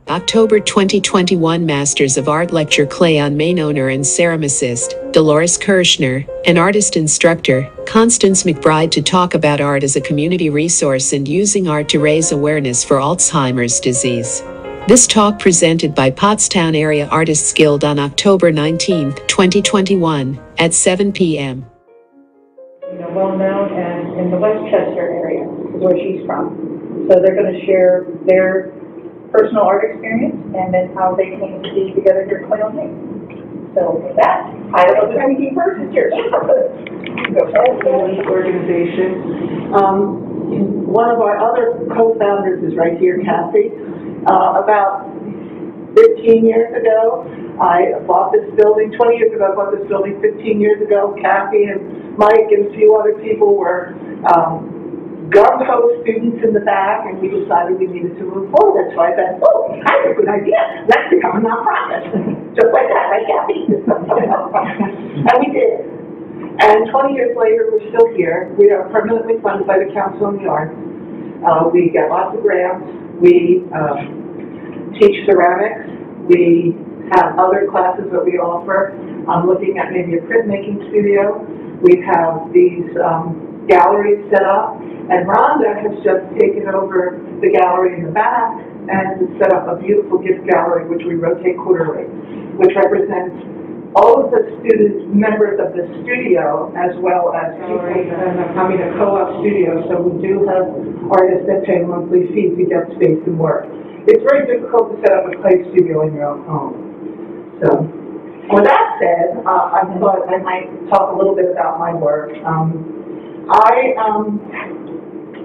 October 2021 Masters of Art Lecture Clay on Main Owner and ceramicist, Dolores Kirschner, and artist instructor, Constance McBride to talk about art as a community resource and using art to raise awareness for Alzheimer's disease. This talk presented by Pottstown Area Artists Guild on October 19, 2021, at 7 p.m. Well known and in the Westchester area is where she's from. So they're going to share their personal art experience and then how they came to be together here at Clay on Main. So with that, I don't know if anything first is yours. Go ahead. Organization. One of our other co-founders is right here, Kathy. About 15 years ago, I bought this building. 20 years ago, I bought this building. 15 years ago, Kathy and Mike and a few other people were gung-ho students in the back, and we decided we needed to move forward. So I said, oh, I have a good idea. Let's become a nonprofit. Just like that, right, Kathy? And we did. And 20 years later, we're still here. We are permanently funded by the Council on the Arts. We get lots of grants. We teach ceramics. We have other classes that we offer. I'm looking at maybe a printmaking studio. We have these galleries set up. And Rhonda has just taken over the gallery in the back and set up a beautiful gift gallery, which we rotate quarterly, which represents all of the student members of the studio, as well as a co-op studio. So we do have artists that pay monthly fees to get space and work. It's very difficult to set up a clay studio in your own home. So, with that said, I thought I might talk a little bit about my work.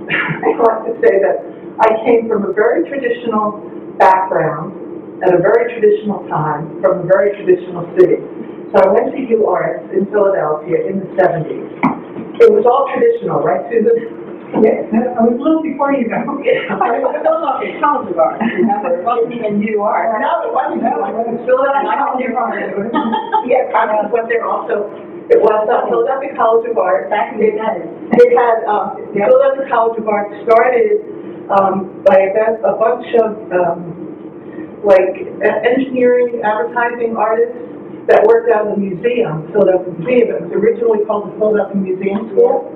I like to say that I came from a very traditional background at a very traditional time from a very traditional city. So I went to UArts in Philadelphia in the 70s. It was all traditional, right, Susan? Yes, I was a little before you know. I was in Philadelphia College of Art. Remember, it wasn't even UArts. No, it wasn't. No, it was Philadelphia College of Art. Yes, I went there also. It was Philadelphia College of Art. Back in the day. It had Philadelphia College of Art started by a bunch of engineering, advertising artists that worked out in the museum, Philadelphia Museum. It was originally called the Philadelphia Museum School,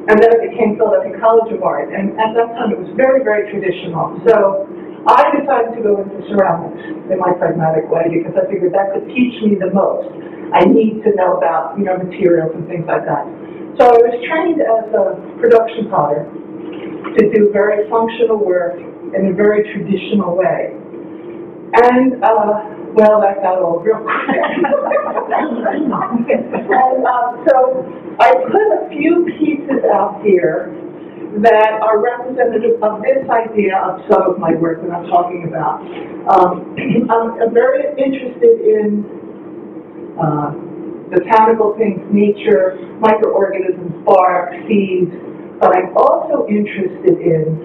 and then it became Philadelphia College of Art. And at that time, it was very, very traditional. So I decided to go into ceramics in my pragmatic way because I figured that could teach me the most. I need to know about, materials and things like that. So I was trained as a production potter to do very functional work in a very traditional way. And, well, that got old real quick. And so I put a few pieces out here that are representative of this idea of some of my work that I'm talking about. I'm very interested in botanical things, nature, microorganisms, bark, seeds, but I'm also interested in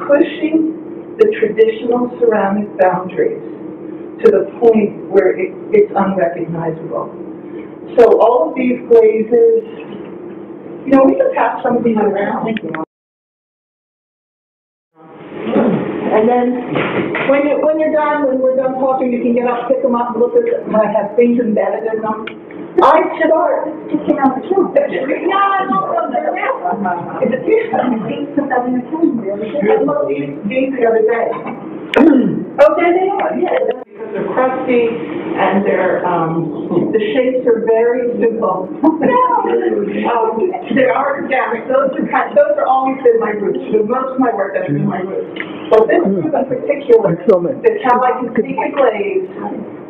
pushing the traditional ceramic boundaries to the point where it's unrecognizable. So all of these glazes, we can pass some of these around. And then when you're done, when we're done talking, you can get up, pick them up, and look at them. I have things embedded in them. I start picking out the two. No, I don't know. They're there. Is it here? Put that in the calendar. I looked these the other day. Oh, there they are. Yeah. Because they're crusty and they're the shapes are very simple. They are organic. Those are always been my roots. Most of my work has been my roots. But this group in particular is how I can take a glaze,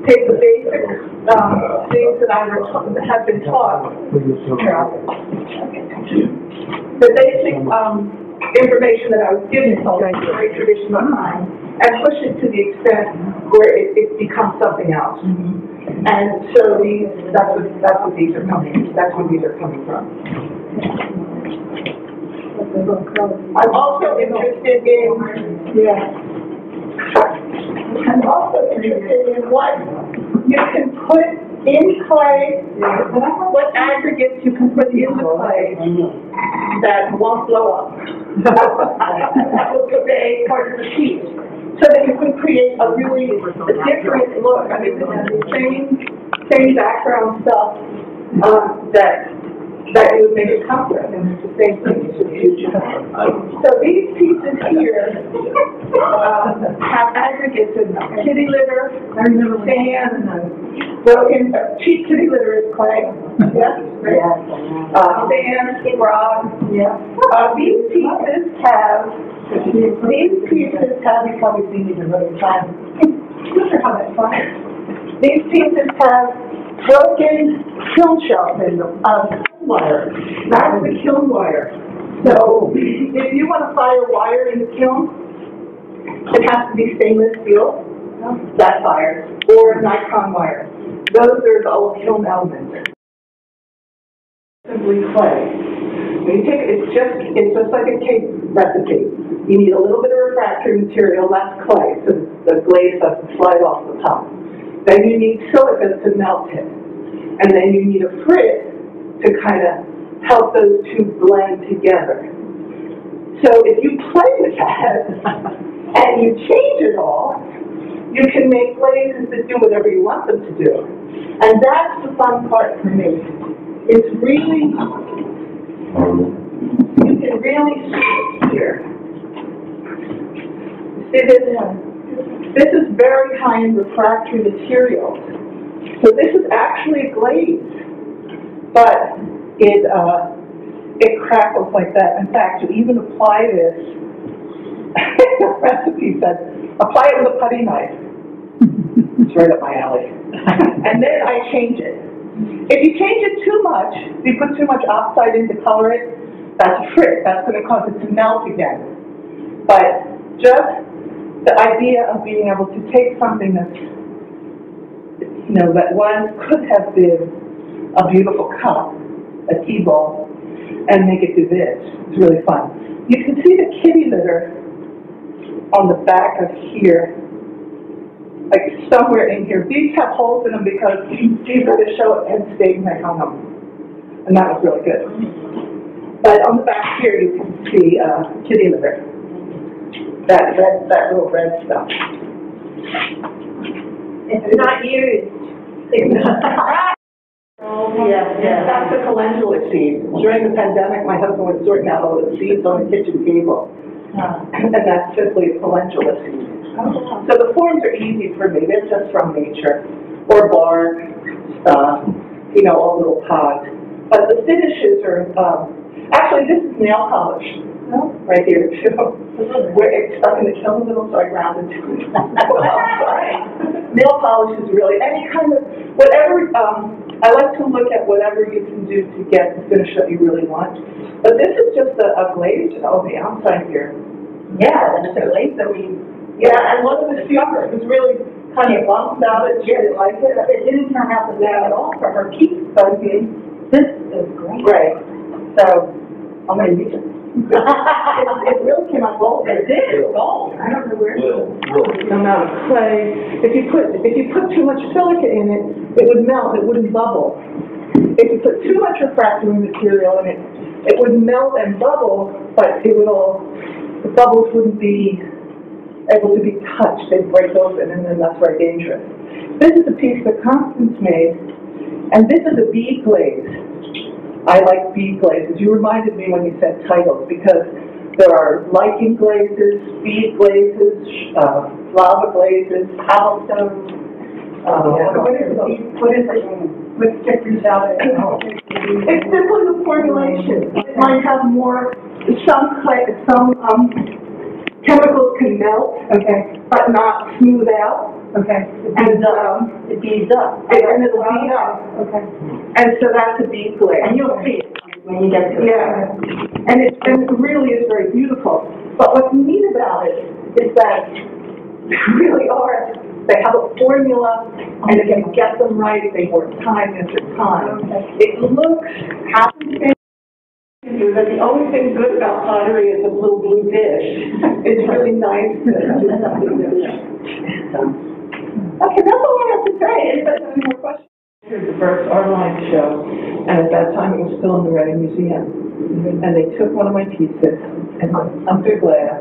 take the basic things that I have been taught, the basic information that I was given from a very traditional time, and push it to the extent where it becomes something else. And so that's what these are coming. That's where these are coming from. I'm also interested in what you can put in clay, what aggregates you can put in the clay that won't blow up. That will convey part of the piece, so that you can create a really different look. I mean, the same background stuff that you would make a cup with, and it's the same thing. It's just huge. So these pieces here have aggregates in them: kitty litter, sand, broken cheap kitty litter is clay. Yes. Sand, rock. Yeah. These pieces have. You probably seen these another time. These pieces have broken kiln shelf in them, wire. That's the kiln wire. So if you want to fire wire in the kiln, it has to be stainless steel, that fire, or nitron wire. Those are the old kiln elements. Simply clay. When you take it's just like a cake recipe. You need a little bit of refractory material, that's clay, so the glaze doesn't slide off the top. Then you need silica to melt it. And then you need a frit to kind of help those two blend together. So if you play with that and you change it all, you can make glazes that do whatever you want them to do. And that's the fun part for me. It's really, you can really see it here. See this is very high in refractory materials. So this is actually a glaze, but it crackles like that. In fact, you even apply this, the recipe says, apply it with a putty knife. It's right up my alley. And then I change it. If you change it too much, if you put too much oxide in to color it, that's a frit. That's going to cause it to melt again. But just the idea of being able to take something that's, that once could have been a beautiful cup, a tea bowl, and make it do this. It's really fun. You can see the kitty litter on the back of here, like somewhere in here. These have holes in them because these are to show it had stayed and I hung them. And that was really good. But on the back here, you can see kitty litter. That little red stuff. It's not used. That's the calendula seed. During the pandemic, my husband was sorting out all the seeds on the kitchen table. And that's simply a calendula seed. So the forms are easy for me. They're just from nature. Or bark, all little pods. But the finishes are, actually this is nail polish. Right here, too. Where it's stuck in the kiln a little, so I ground it to it. Nail polish is really any kind of, whatever, I like to look at whatever you can do to get the finish that you really want. But this is just a glaze on the outside here. Yeah, and it's a glaze that we, and one of the students was really kind of bummed about it. She didn't like it. It didn't turn out the same at all for her keep. So this is great. Right. So, I'm going to use it. It really came out gold. It did. Gold. I don't know where it is. No amount of clay. If you put too much silica in it, it would melt. It wouldn't bubble. If you put too much refractory material in it, it would melt and bubble, but the bubbles wouldn't be able to be touched. They'd break open, and then that's very dangerous. This is a piece that Constance made, and this is a bead glaze. I like bead glazes. You reminded me when you said titles, because there are lichen glazes, bead glazes, lava glazes, Pottstown. What is it? With stickers out of it. It's simply the formulation. It might have more, some chemicals can melt, but not smooth out. And it beads up. And it'll bead up. And so that's a bead glaze. And you'll see it when you get to it. Yeah. And it really is very beautiful. But what's neat about it is that they really are, they have a formula, and if you get them right, they work time after time. It looks half the same. That the only thing good about pottery is a little blue dish. It's really nice. Okay, that's all I have to say. Anybody have any more questions? Here's the first art line show, and at that time it was still in the Reading Museum. And they took one of my pieces and under glass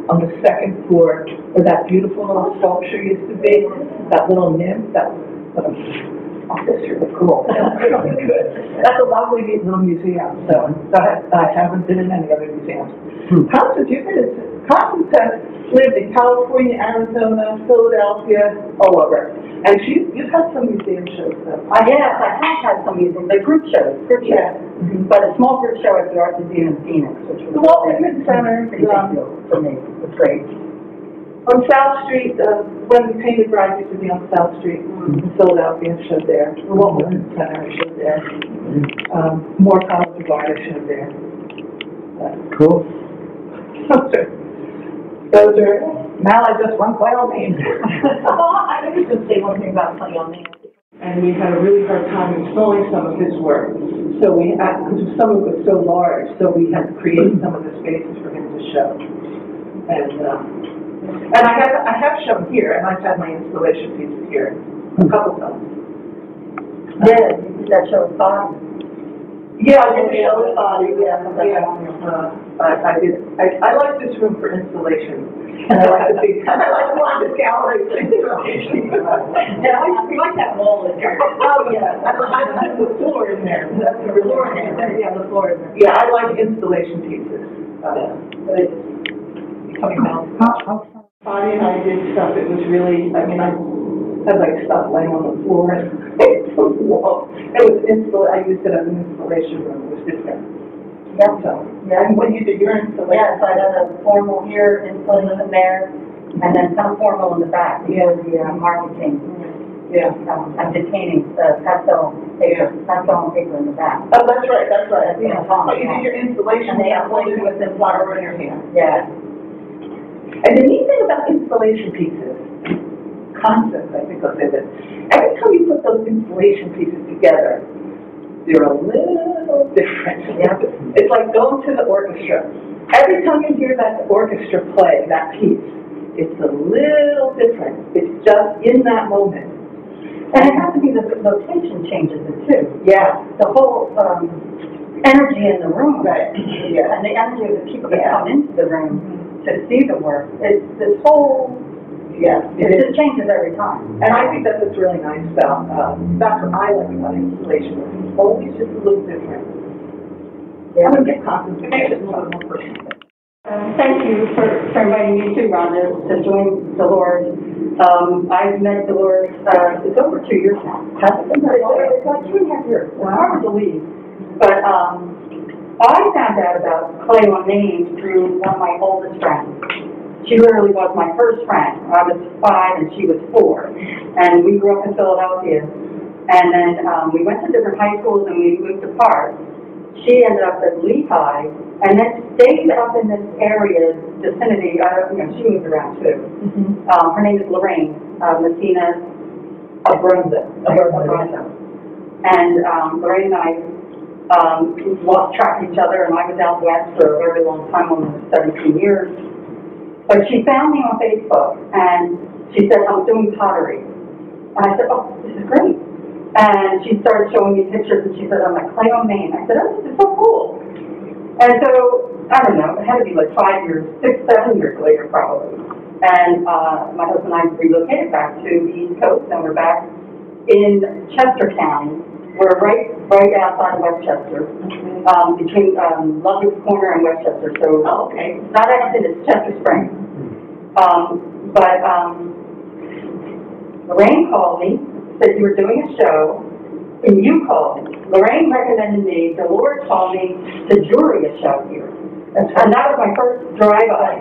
on the second floor where that beautiful little sculpture used to be, that little nymph, that little, oh, this is really cool. That's really good. That's a lovely neat little museum, so I haven't been in any other museums. Constance, Constance has lived in California, Arizona, Philadelphia, all over. And you've had some museum shows, though. Yes, I have had some museums, like group shows. Yeah. But a small group show at the Art Museum in Phoenix, which was The Walt Whitman Center, pretty big deal for me. It was great. on South Street, when the Painted Bride used to be on South Street in Philadelphia, showed there. The Walt Whitman Center showed there. More College of Art showed there. Cool. Those are, now I just run play on names. Well, I was just say one thing about play on names. And we had a really hard time installing some of his work. So we had, because some of it was so large, so we had to create some of the spaces for him to show. And I have shown here, and I've had my installation pieces here a couple times. Yeah, that show was fun. Yeah, I did show the body, yeah. I did. I like this room for installation. And I like to watch the gallery for installation. Yeah, we like that wall in there. Oh, yeah. I like the floor in there. That's the floor in there. Yeah, the floor in there. Yeah, I like installation pieces. But it's coming down. Bonnie and I did stuff. It was really, I mean, I had like stuff laying on the floor and the wall. It was I used it as an installation room. It was different. Yeah. So, yeah. And when you did your installation? Yeah, so I had a formal here, installation there, and then some formal in the back. Yeah. The marketing. Yeah. I'm did paintings, pastel paper, pastel and paper in the back. Oh, that's right, that's right. Yeah. But you did your installation. And they have uploaded with the flower in your hand. Yeah. And the neat thing about installation pieces, concepts, I think I'll say this, every time you put those installation pieces together, they're a little different. Yeah. It's like going to the orchestra. Every time you hear that orchestra play, that piece, it's a little different. It's just in that moment. And it has to be the location changes it too. Yeah. The whole energy in the room. Right. Yeah. And the energy of the people that Yeah. come into the room to see the work. It's this whole, Yeah. it just changes every time. And I think that's what's really nice about, that's what I like about installation. It's always just a little different. Yeah. I'm going to get Constance to make it a little bit more personal. Thank you for inviting me too, Rhonda, to join Dolores. I've met Dolores, it's over 2 years now. Has it been? It's like 2.5 years. It's hard to believe. But I found out about clay on names through one of my oldest friends. She literally was my first friend. I was 5 and she was 4. And we grew up in Philadelphia. And then we went to different high schools and we moved apart. She ended up at Lehigh and then stayed up in this area, vicinity. She moved around too. Her name is Lorraine Messina Abronza. And Lorraine and I lost track of each other, and I was out west for a very long time, almost 17 years. But she found me on Facebook, and she said, I'm doing pottery. And I said, oh, this is great. And she started showing me pictures, and she said, I'm a clay on Maine. I said, oh, this is so cool. And so, I don't know, it had to be like 5 years, 6, 7 years later, probably. And my husband and I relocated back to the East Coast, and we're back in Chester County. We're right outside of Westchester, between Ludwig's Corner and Westchester. So, okay, not Exton, it's Chester Springs. But Lorraine called me, said you were doing a show, and you called me. Lorraine recommended me, Dolores called me to jury a show here. And that was my first drive-by.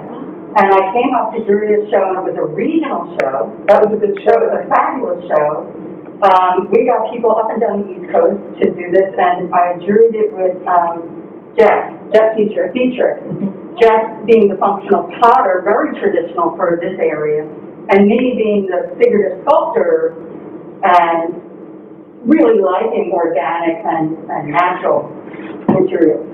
And I came up to jury a show, and it was a regional show. That was a good show. It was a fabulous show. We got people up and down the East Coast to do this, and I juried it with Jeff Dietrich. Jeff being the functional potter, very traditional for this area, and me being the figurative sculptor, and really liking organic and natural materials.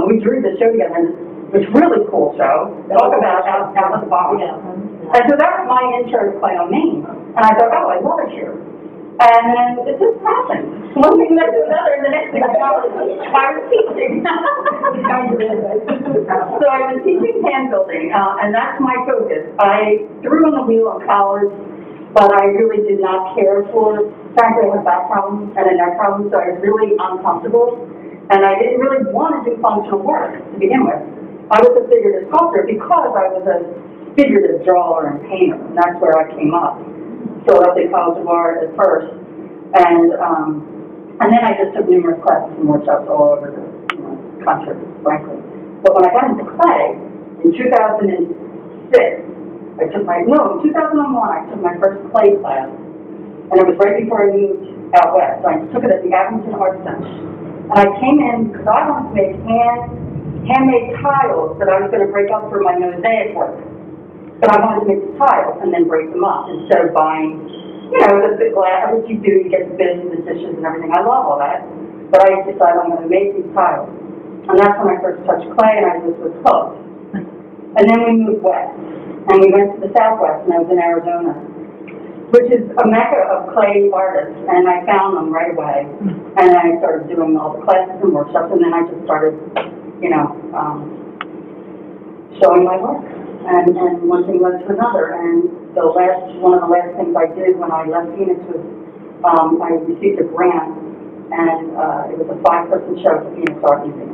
We drew the show together, and it was a really cool show. Talk about out of the box. And so that was my intro to Clay on Maine. And I thought, oh, I love it here. And then it just happened. One thing led to another, and the next thing I was teaching. So I was teaching hand building, and that's my focus. I threw on the wheel in college, but I really did not care for, frankly, I had back problems and a neck problem, so I was really uncomfortable. And I didn't really want to do functional work to begin with. I was a figurative sculptor because I was a figurative drawer and painter, and that's where I came up. Philadelphia College of Art at first, and then I just took numerous classes and workshops all over the country, frankly. But when I got into clay, in 2006, in 2001, I took my first clay class, and it was right before I moved out west. So I took it at the Abington Art Center. And I came in because I wanted to make handmade tiles that I was going to break up for my mosaic work. But I wanted to make the tiles and then break them up instead of buying, the glass, what you do, you get the bins and the dishes and everything. I love all that. But I decided I'm going to make these tiles. And that's when I first touched clay, and I just was hooked. And then we moved west. And we went to the Southwest, and I was in Arizona, which is a mecca of clay artists, and I found them right away. And I started doing all the classes and workshops, and then I just started, showing my work. And one thing led to another, and one of the last things I did when I left Phoenix was, I received a grant, and it was a 5-person show at the Phoenix Art Museum.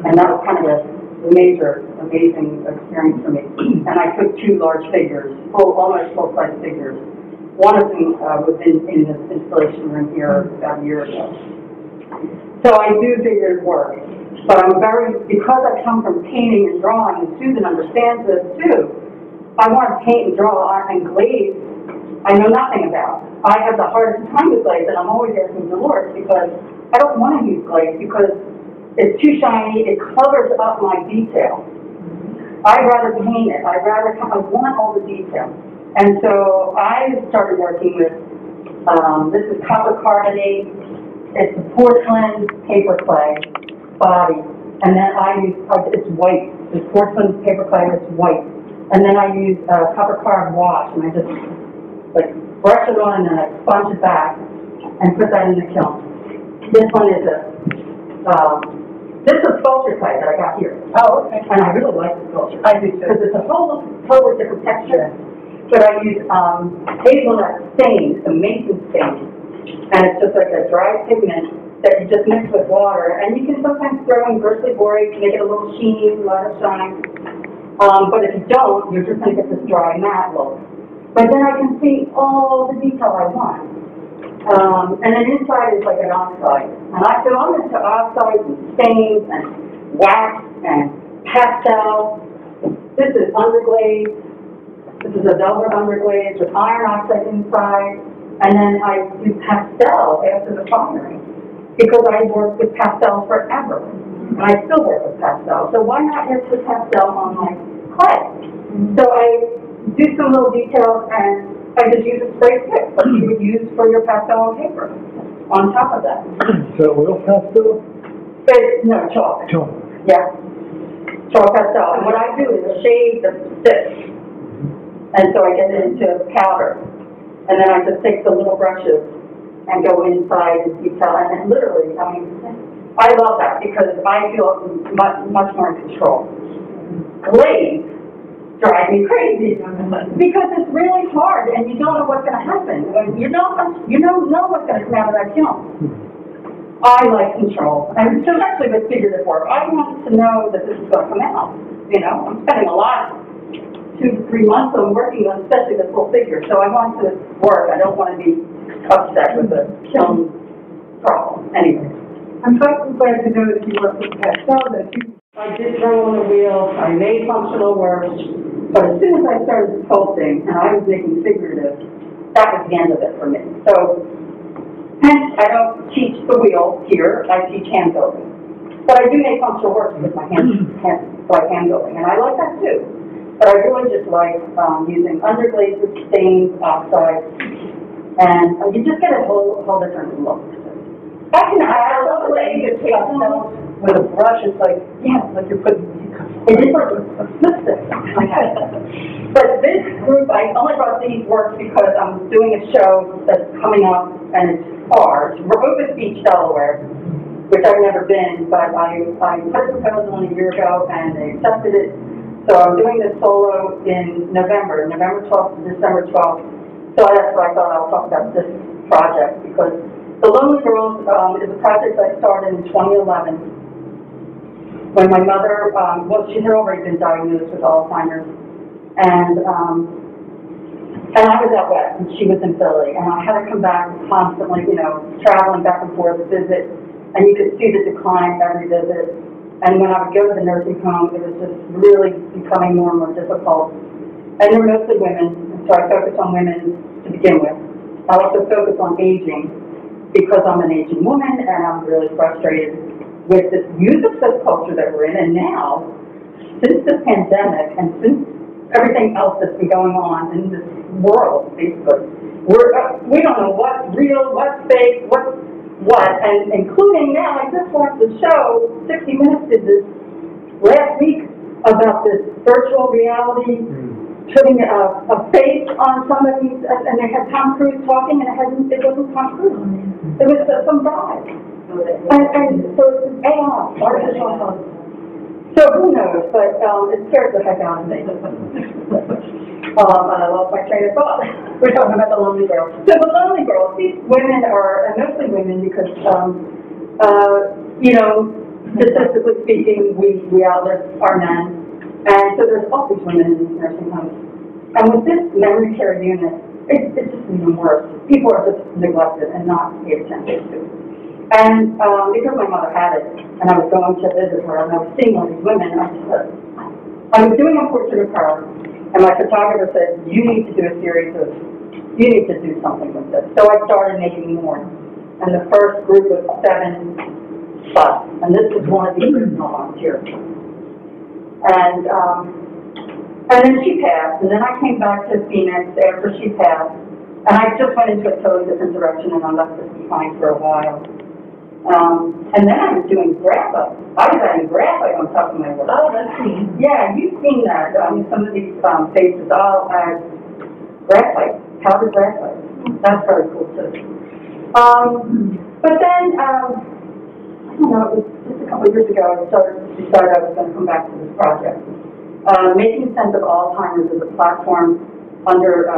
And that was kind of a major, amazing experience for me. And I took 2 large figures, almost full-size figures. One of them was in the installation room here about a year ago. So I do figurative work, but because I come from painting and drawing, and Susan understands this too, I want to paint and draw and glaze, I know nothing about. I have the hardest time with glaze, and I'm always asking Dolores because I don't want to use glaze because it's too shiny, it covers up my detail. I'd rather paint it, I want all the detail. And so I started working with, this is copper carbonate, it's a porcelain paper clay body, and then it's white, it's porcelain paper clay, it's white. And then I use copper carb wash, and I just brush it on and then I sponge it back and put that in the kiln. This one is this is sculpture clay that I got here. Oh, okay. And I really like the sculpture. I do too. Because it's a totally different texture. But I use hazelnut stain, some mason stain, and it's just like a dry pigment that you just mix with water, and you can sometimes throw in Berkeley borate to make it a little sheen, a lot of shine. But if you don't, you're just going to get this dry matte look. But then I can see all the detail I want. And then inside is like an oxide. And so I'm into oxides and stains and wax and pastel. This is underglaze. This is a velvet underglaze with iron oxide inside. And then I do pastel after the firing because I worked with pastels forever. And I still work with pastel. So why not just put pastel on my clay? So I do some little details and I just use a spray stick like you would use for your pastel on paper on top of that. So oil pastel? No, chalk. Chalk. Yeah. Chalk pastel. And what I do is shade the stick. And so I get it into powder. And then I just take the little brushes and go inside and detail. And then literally, I love that because I feel much more in control. Glaze drives me crazy because it's really hard and you don't know what's going to happen. You don't know what's going to come out of that kiln. I like control. And so actually with figurative work, I want to know that this is going to come out. I'm spending a lot, 2 to 3 months on working on especially the full figure. So I want to work. I don't want to be upset with the kiln problem. Anyway. I'm so glad to know that you work with pastel, I did throw on the wheel, I made functional work, but as soon as I started sculpting and I was making figurative, that was the end of it for me. So, hence, I don't teach the wheel here, I teach hand building. But I do make functional work with my like hand building, and I like that too. But I really just like using underglazes, stains, oxides, and you just get a whole different look. I love the way you take with a brush. It's like, like you're putting It is like lipstick. But this group, I only brought these works because I'm doing a show that's coming up, and it's far. It's Rehoboth Beach, Delaware, which I've never been, but I put a proposal in a year ago, and they accepted it. So I'm doing this solo in November 12th to December 12th. So that's why I thought I'll talk about this project, because The Lonely Girls is a project I started in 2011 when my mother, well, she had already been diagnosed with Alzheimer's, and I was out west, and she was in Philly, and I had to come back constantly, you know, traveling back and forth to visit, and you could see the decline every visit. And when I would go to the nursing home, it was just really becoming more and more difficult. And they were mostly women, so I focused on women to begin with. I also focused on aging because I'm an aging woman, and I'm really frustrated with this use of subculture that we're in. And now, since the pandemic and since everything else that's been going on in this world, basically, we don't know what's real, what's fake, what's what, and including now, I just watched the show, 60 Minutes did this last week about this virtual reality, putting a face on somebody, and they had Tom Cruise talking, and it wasn't Tom Cruise. It was some guy. And so it's AI, artificial intelligence. So who knows, but it scares the heck out of me. And I lost my train of thought. We're talking about the Lonely Girls. So the Lonely Girls, these women are mostly women because, you know, statistically speaking, we outlive our men. And so there's all these women in these nursing homes. And with this memory care unit, it's just even worse. People are just neglected and not paid attention to. And because my mother had it, and I was going to visit her, and I was seeing all these women, I was doing a portrait of her, and my photographer said, you need to do a series of, you need to do something with this. So I started making more. And the first group was 7+, and this was one of the original ones here. And then she passed, and then I came back to Phoenix after she passed, and I just went into a totally different direction, and I left this behind for a while. And then I was doing graphite. I was adding graphite on top of my work. Oh, that's neat. Yeah, you've seen that. Some of these faces, I'll add graphite, powdered graphite. That's very cool too. But then, I don't know, it was just a couple of years ago, I decided I was going to come back to this project. Making Sense of Alzheimer's is a platform under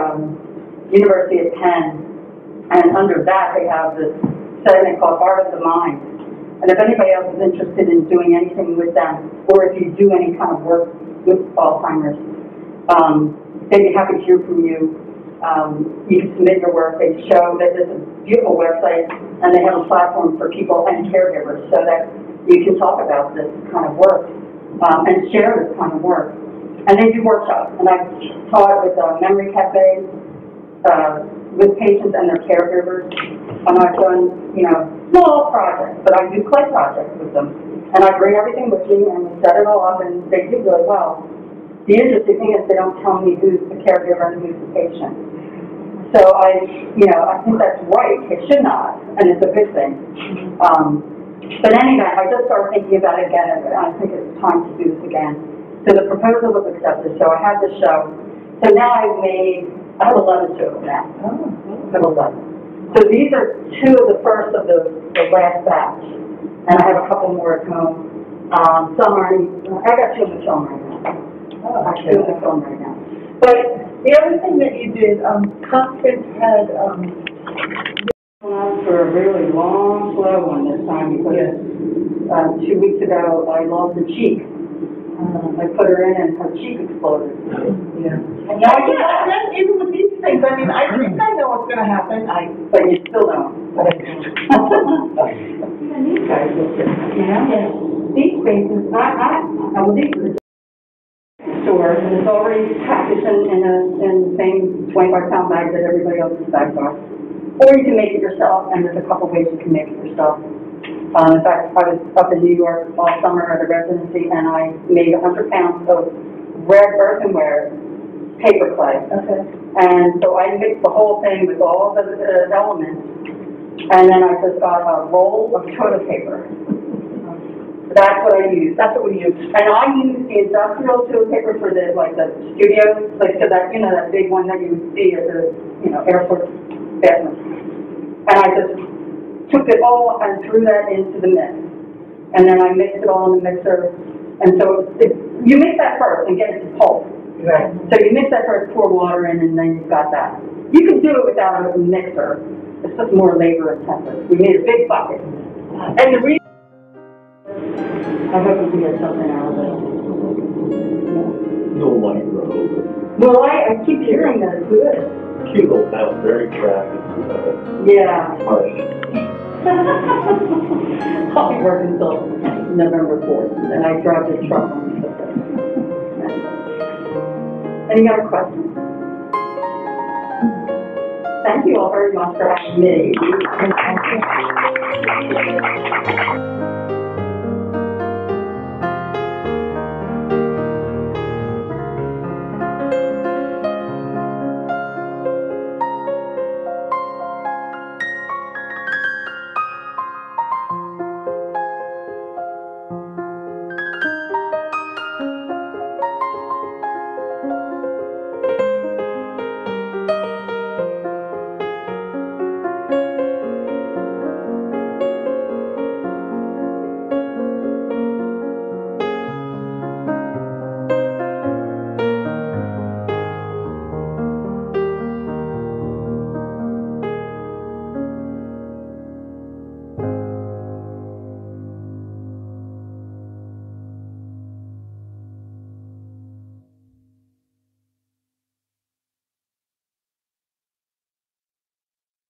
University of Penn, and under that they have this segment called Art of the Mind. And if anybody else is interested in doing anything with them, or if you do any kind of work with Alzheimer's, they'd be happy to hear from you. You can submit your work. They show that there's a beautiful website, and they have a platform for people and caregivers so that you can talk about this kind of work and share this kind of work. And they do workshops, and I've taught with memory cafes, with patients and their caregivers, and I've done, you know, small projects, but I do clay projects with them. And I bring everything with me, and we set it all up, and they do really well. The interesting thing is they don't tell me who's the caregiver and who's the patient. So I think that's right. It should not, and it's a good thing. But anyway, I just started thinking about it again, and I think it's time to do this again. So the proposal was accepted, so I had the show. So now I have 11 of them now. I have 11. So these are 2 of the first of the last batch, and I have a couple more at home. Some are, I got 2 in the film right now. I got 2 in the film right now. But the other thing that you did, Constance had for a really long, slow one this time because 2 weeks ago I lost a cheek. I put her in and her cheek exploded. Yeah. And then even with these things, I mean, I think I know what's going to happen. But you still don't. These guys look different, you know? These faces, these are the store, and it's already packaged in the same 25-pound bag that everybody else's bags are. Or you can make it yourself, and there's a couple ways you can make it yourself. In fact, I was up in New York all summer at a residency, and I made 100 pounds of red earthenware paper clay. Okay. And so I mixed the whole thing with all the elements, and then I just got a roll of toilet paper. That's what I use. That's what we use. And I use the industrial toilet paper for the, like, the studios, like, so that, that big one that you would see at the, airport bathroom. And I just took it all and threw that into the mix. And then I mixed it all in the mixer. And so you mix that first and get it to pulp. Right. So you mix that first, pour water in, and then you've got that. You can do it without a mixer. It's just more labor intensive. We made a big bucket. And the reason I hope we can get something out of it. No light road. Well, I keep hearing that it's good. Cute little town, very traffic, Yeah. harsh. I'll be working till November 4th, and then I drive the truck on the 5th. Any other questions? Thank you all very much for having me.